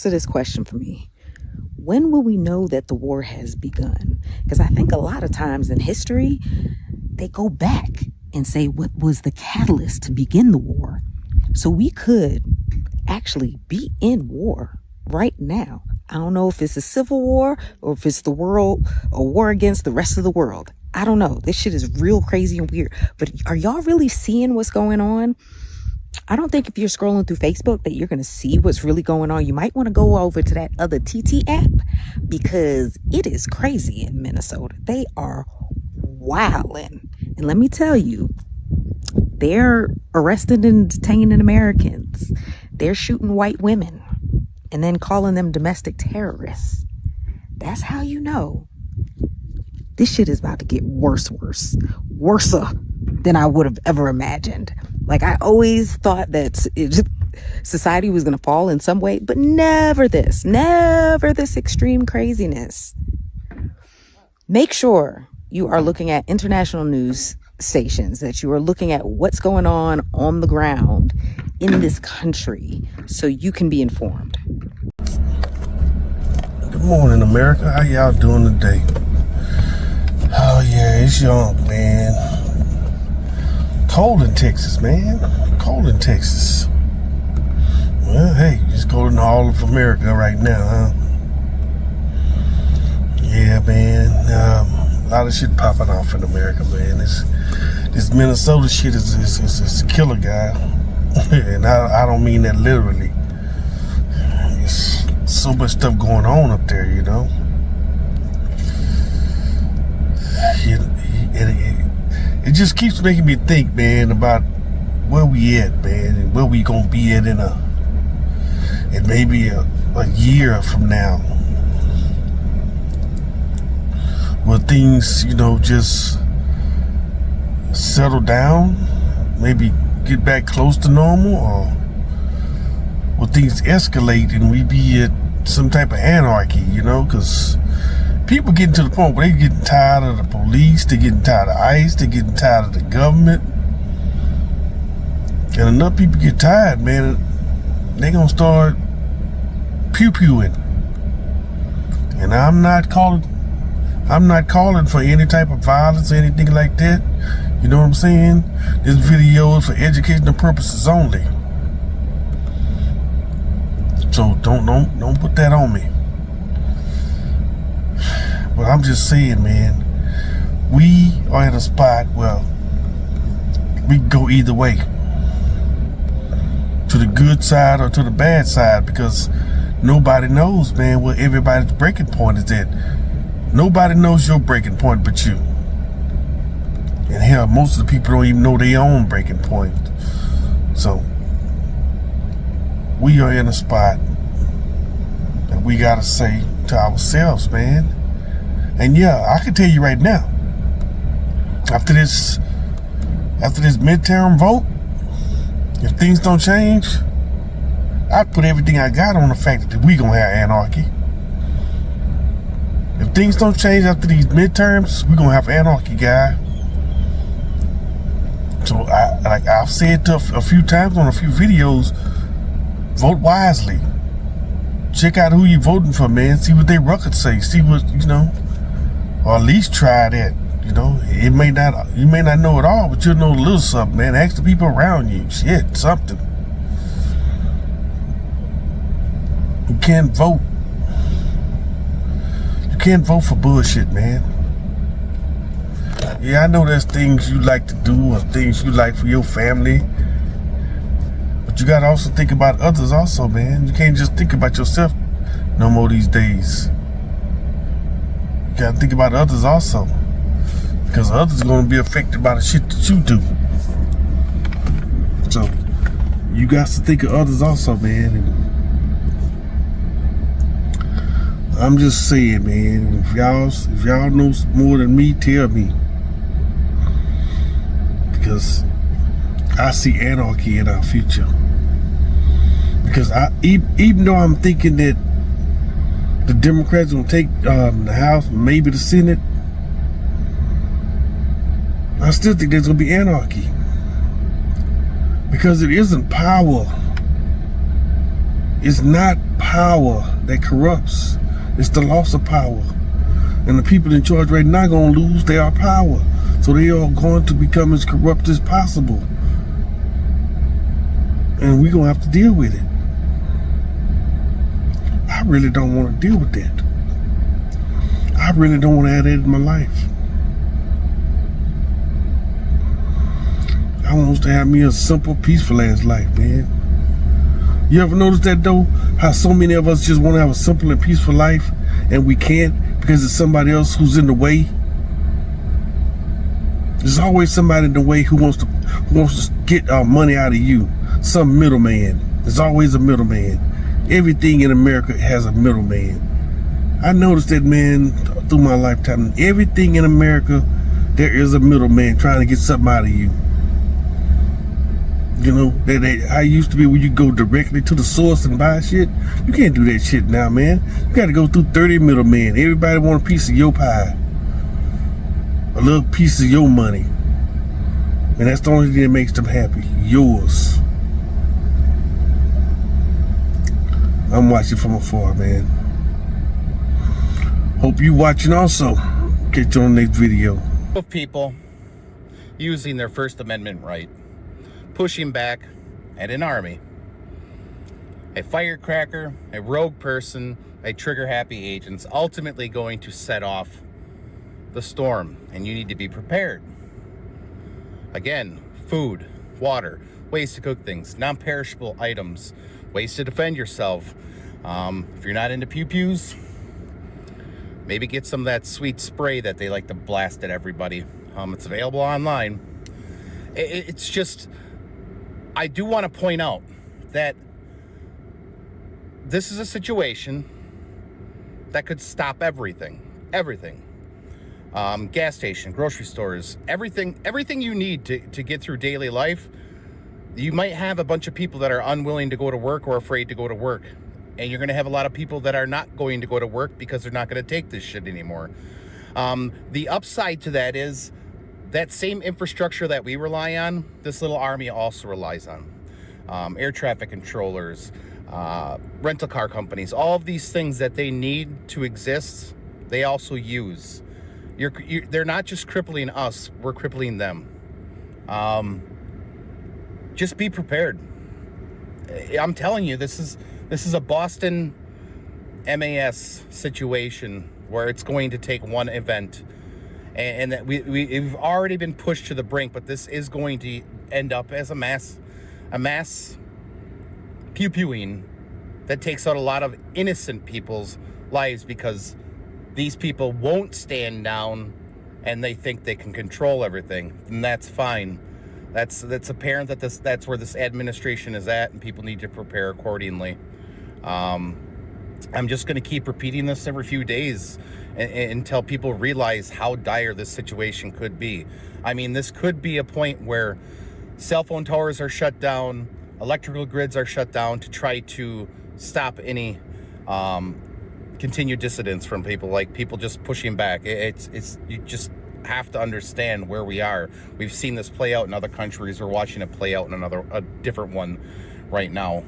Answer this question for me. When will we know that the war has begun? Because I think a lot of times in history, they go back and say what was the catalyst to begin the war. So we could actually be in war right now. I don't know if it's a civil war or if it's a war against the rest of the world. I don't know. This shit is real crazy and weird. But are y'all really seeing what's going on? I don't think if you're scrolling through Facebook that you're going to see what's really going on. You might want to go over to that other TT app because it is crazy in Minnesota. They are wilding. And let me tell you, they're arresting and detaining Americans. They're shooting white women and then calling them domestic terrorists. That's how you know this shit is about to get worser than I would have ever imagined. Like, I always thought that society was going to fall in some way, but never this extreme craziness. Make sure you are looking at international news stations, that you are looking at what's going on the ground in this country so you can be informed. Good morning, America. How y'all doing today? Oh yeah, it's Young, man. Cold in Texas, man. Cold in Texas. Well, hey, it's cold in all of America right now, huh? Yeah, man. A lot of shit popping off in America, man. This Minnesota shit is a killer, guy. And I don't mean that literally. It's so much stuff going on up there, you know. It just keeps making me think, man, about where we at, man, and where we gonna be at in maybe a year from now. Will things, you know, just settle down, maybe get back close to normal, or will things escalate and we be at some type of anarchy, you know? Because people getting to the point where they getting tired of the police, they getting tired of ICE, they getting tired of the government. And enough people get tired, man, they gonna start pew-pewing. And I'm not calling for any type of violence or anything like that. You know what I'm saying? This video is for educational purposes only. So don't put that on me. But I'm just saying, man, we are at a spot where we can go either way, to the good side or to the bad side, because nobody knows, man, where everybody's breaking point is at. Nobody knows your breaking point but you. And hell, most of the people don't even know their own breaking point. So we are in a spot that we gotta say to ourselves, man. And yeah, I can tell you right now, after this midterm vote, if things don't change, I'd put everything I got on the fact that we gonna have anarchy. If things don't change after these midterms, we gonna have anarchy, guy. So I've said a few times on a few videos, vote wisely. Check out who you voting for, man. See what they records say. See what, you know, or at least try that. You know, you may not know it all, but you'll know a little something, man. Ask the people around you. Shit, something. You can't vote. You can't vote for bullshit, man. Yeah, I know there's things you like to do or things you like for your family, but you gotta also think about others also, man. You can't just think about yourself no more these days. You gotta think about others also, because others are gonna be affected by the shit that you do. So you got to think of others also, man. And I'm just saying, man, if y'all know more than me, tell me. Because I see anarchy in our future. Because even though I'm thinking that the Democrats will take the House, maybe the Senate, I still think there's going to be anarchy. Because it isn't power. It's not power. power that corrupts. It's the loss of power. And the people in charge right now going to lose their power. So they are going to become as corrupt as possible. And we're going to have to deal with it. I really don't want to deal with that. I really don't want to add that in my life. I want to have me a simple, peaceful ass life, man. You ever notice that though? How so many of us just want to have a simple and peaceful life and we can't because it's somebody else who's in the way? There's always somebody in the way who wants to get money out of you. Some middleman. There's always a middleman. Everything in America has a middleman. I noticed that, man, through my lifetime. Everything in America, there is a middleman trying to get something out of you. You know, I used to be where you go directly to the source and buy shit. You can't do that shit now, man. You got to go through 30 middlemen. Everybody want a piece of your pie. A little piece of your money. And that's the only thing that makes them happy. Yours. I'm watching from afar, man. Hope you watching also. Catch you on the next video. Of people using their First Amendment right, pushing back at an army, a firecracker, a rogue person, a trigger-happy agent's ultimately going to set off the storm, and you need to be prepared. Again, food, water, ways to cook things, non-perishable items, ways to defend yourself. If you're not into pew-pews, maybe get some of that sweet spray that they like to blast at everybody. It's available online. It's just, I do want to point out that this is a situation that could stop everything. Everything. Gas station, grocery stores, everything you need to get through daily life. You might have a bunch of people that are unwilling to go to work or afraid to go to work. And you're going to have a lot of people that are not going to go to work because they're not going to take this shit anymore. The upside to that is that same infrastructure that we rely on, this little army also relies on. Air traffic controllers, rental car companies, all of these things that they need to exist, they also use. They're not just crippling us, we're crippling them. Just be prepared. I'm telling you, this is a Boston MAS situation where it's going to take one event, and that we've already been pushed to the brink, but this is going to end up as a mass pew-pewing that takes out a lot of innocent people's lives because these people won't stand down and they think they can control everything, and that's fine. That's apparent that that's where this administration is at, and people need to prepare accordingly. I'm just going to keep repeating this every few days until people realize how dire this situation could be. I mean, this could be a point where cell phone towers are shut down, electrical grids are shut down to try to stop any continued dissidence from people, like people just pushing back. It's you just have to understand where we are. We've seen this play out in other countries. We're watching it play out in a different one right now.